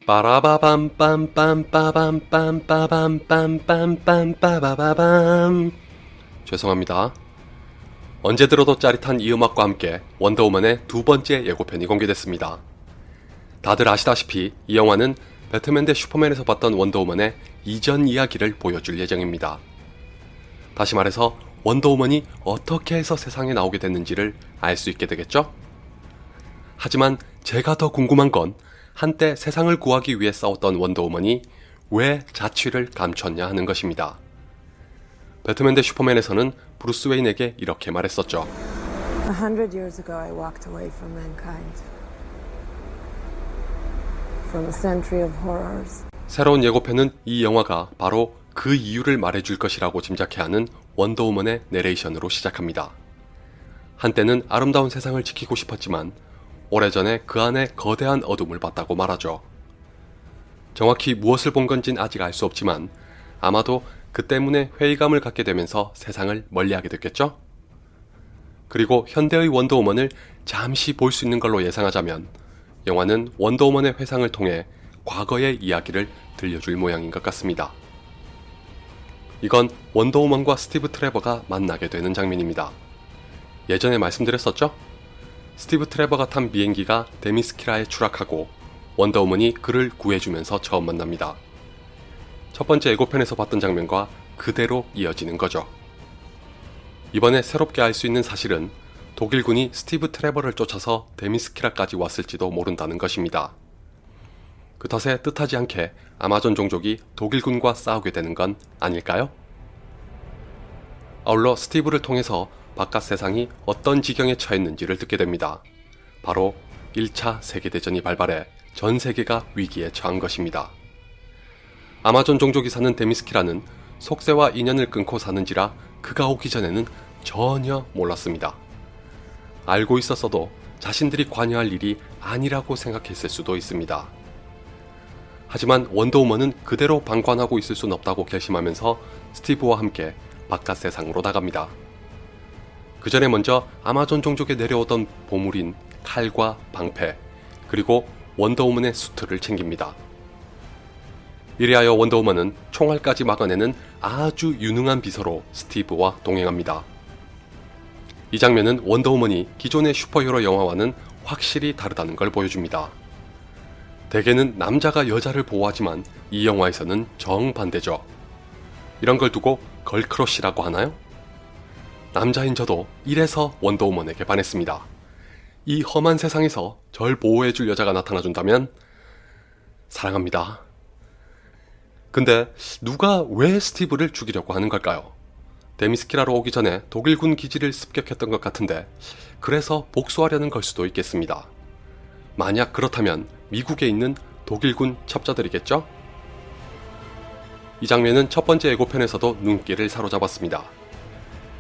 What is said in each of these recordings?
빠라바밤빰빰빰빰빰빰빰빰빰빰빰빰. 죄송합니다. 언제 들어도 짜릿한 이 음악과 함께 원더우먼의 두 번째 예고편이 공개됐습니다. 다들 아시다시피 이 영화는 배트맨 대 슈퍼맨에서 봤던 원더우먼의 이전 이야기를 보여줄 예정입니다. 다시 말해서 원더우먼이 어떻게 해서 세상에 나오게 됐는지를 알 수 있게 되겠죠? 하지만 제가 더 궁금한 건 한때 세상을 구하기 위해 싸웠던 원더우먼이 왜 자취를 감췄냐 하는 것입니다. 배트맨 대 슈퍼맨에서는 브루스 웨인에게 이렇게 말했었죠. 100 years ago I walked away from mankind. From a century of horrors. 새로운 예고편은 이 영화가 바로 그 이유를 말해줄 것이라고 짐작해하는 원더우먼의 내레이션으로 시작합니다. 한때는 아름다운 세상을 지키고 싶었지만 오래전에 그 안에 거대한 어둠을 봤다고 말하죠. 정확히 무엇을 본 건진 아직 알 수 없지만 아마도 그 때문에 회의감을 갖게 되면서 세상을 멀리하게 됐겠죠? 그리고 현대의 원더우먼을 잠시 볼 수 있는 걸로 예상하자면 영화는 원더우먼의 회상을 통해 과거의 이야기를 들려줄 모양인 것 같습니다. 이건 원더우먼과 스티브 트레버가 만나게 되는 장면입니다. 예전에 말씀드렸었죠? 스티브 트레버가 탄 비행기가 데미스키라에 추락하고 원더우먼이 그를 구해주면서 처음 만납니다. 첫 번째 예고편에서 봤던 장면과 그대로 이어지는 거죠. 이번에 새롭게 알 수 있는 사실은 독일군이 스티브 트레버를 쫓아서 데미스키라까지 왔을지도 모른다는 것입니다. 그 탓에 뜻하지 않게 아마존 종족이 독일군과 싸우게 되는 건 아닐까요? 아울러 스티브를 통해서 바깥 세상이 어떤 지경에 처했는지를 듣게 됩니다. 바로 1차 세계대전이 발발해 전 세계가 위기에 처한 것입니다. 아마존 종족이 사는 데미스키라는 속세와 인연을 끊고 사는지라 그가 오기 전에는 전혀 몰랐습니다. 알고 있었어도 자신들이 관여할 일이 아니라고 생각했을 수도 있습니다. 하지만 원더우먼은 그대로 방관하고 있을 순 없다고 결심하면서 스티브와 함께 바깥 세상으로 나갑니다. 그 전에 먼저 아마존 종족에 내려오던 보물인 칼과 방패, 그리고 원더우먼의 수트를 챙깁니다. 이리하여 원더우먼은 총알까지 막아내는 아주 유능한 비서로 스티브와 동행합니다. 이 장면은 원더우먼이 기존의 슈퍼히어로 영화와는 확실히 다르다는 걸 보여줍니다. 대개는 남자가 여자를 보호하지만 이 영화에서는 정반대죠. 이런 걸 두고 걸크러쉬라고 하나요? 남자인 저도 이래서 원더우먼에게 반했습니다. 이 험한 세상에서 절 보호해줄 여자가 나타나준다면 사랑합니다. 근데 누가 왜 스티브를 죽이려고 하는 걸까요? 데미스키라로 오기 전에 독일군 기지를 습격했던 것 같은데 그래서 복수하려는 걸 수도 있겠습니다. 만약 그렇다면 미국에 있는 독일군 첩자들이겠죠? 이 장면은 첫 번째 예고편에서도 눈길을 사로잡았습니다.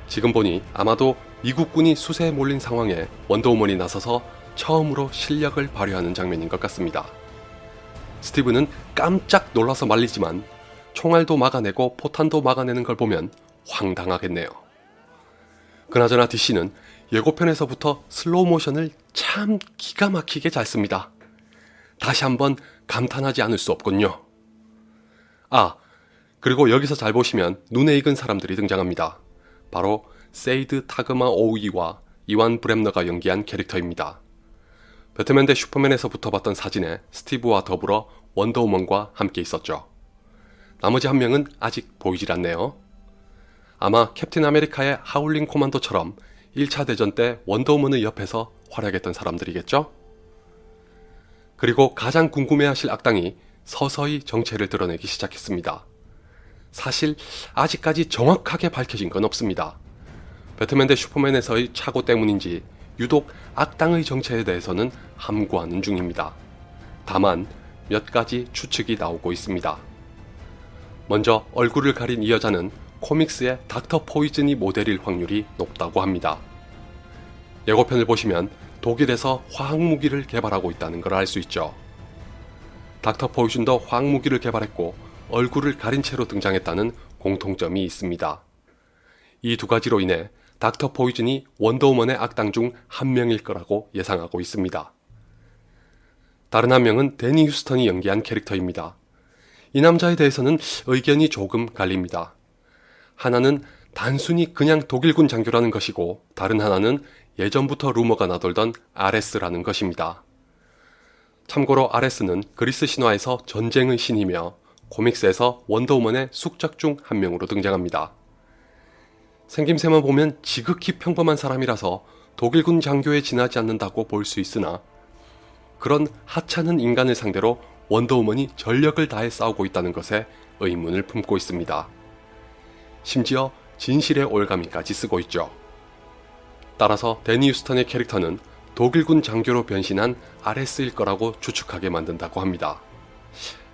지금 보니 아마도 미국군이 수세에 몰린 상황에 원더우먼이 나서서 처음으로 실력을 발휘하는 장면인 것 같습니다. 스티브는 깜짝 놀라서 말리지만 총알도 막아내고 포탄도 막아내는 걸 보면 황당하겠네요. 그나저나 DC는 예고편에서부터 슬로우 모션을 참 기가 막히게 잘 씁니다. 다시 한번 감탄하지 않을 수 없군요. 그리고 여기서 잘 보시면 눈에 익은 사람들이 등장합니다. 바로 세이드 타그마 오우이와 이완 브렘너가 연기한 캐릭터입니다. 배트맨 대 슈퍼맨에서부터 봤던 사진에 스티브와 더불어 원더우먼과 함께 있었죠. 나머지 한 명은 아직 보이질 않네요. 아마 캡틴 아메리카의 하울링 코만도처럼 1차 대전 때 원더우먼의 옆에서 활약했던 사람들이겠죠? 그리고 가장 궁금해하실 악당이 서서히 정체를 드러내기 시작했습니다. 사실 아직까지 정확하게 밝혀진 건 없습니다. 배트맨 대 슈퍼맨에서의 착오 때문인지 유독 악당의 정체에 대해서는 함구하는 중입니다. 다만 몇 가지 추측이 나오고 있습니다. 먼저 얼굴을 가린 이 여자는 코믹스의 닥터 포이즌이 모델일 확률이 높다고 합니다. 예고편을 보시면 독일에서 화학무기를 개발하고 있다는 걸 알 수 있죠. 닥터 포이즌도 화학무기를 개발했고 얼굴을 가린 채로 등장했다는 공통점이 있습니다. 이 두 가지로 인해 닥터 포이즌이 원더우먼의 악당 중 한 명일 거라고 예상하고 있습니다. 다른 한 명은 데니 휴스턴이 연기한 캐릭터입니다. 이 남자에 대해서는 의견이 조금 갈립니다. 하나는 단순히 그냥 독일군 장교라는 것이고 다른 하나는 예전부터 루머가 나돌던 아레스라는 것입니다. 참고로 아레스는 그리스 신화에서 전쟁의 신이며 코믹스에서 원더우먼의 숙적 중 한 명으로 등장합니다. 생김새만 보면 지극히 평범한 사람이라서 독일군 장교에 지나지 않는다고 볼 수 있으나 그런 하찮은 인간을 상대로 원더우먼이 전력을 다해 싸우고 있다는 것에 의문을 품고 있습니다. 심지어 진실의 올가미까지 쓰고 있죠. 따라서 데니 휴스턴의 캐릭터는 독일군 장교로 변신한 아레스일 거라고 추측하게 만든다고 합니다.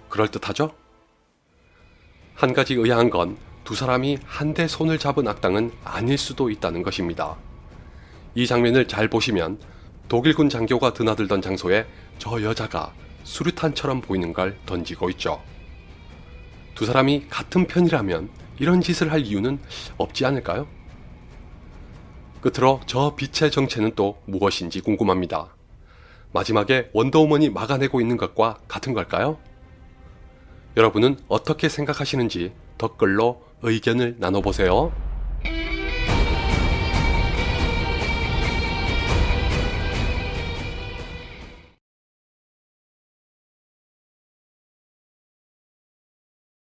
그럴듯하죠? 한 가지 의아한 건 두 사람이 한데 손을 잡은 악당은 아닐 수도 있다는 것입니다. 이 장면을 잘 보시면 독일군 장교가 드나들던 장소에 저 여자가 수류탄처럼 보이는 걸 던지고 있죠. 두 사람이 같은 편이라면 이런 짓을 할 이유는 없지 않을까요? 끝으로 저 빛의 정체는 또 무엇인지 궁금합니다. 마지막에 원더우먼이 막아내고 있는 것과 같은 걸까요? 여러분은 어떻게 생각하시는지 댓글로 의견을 나눠보세요.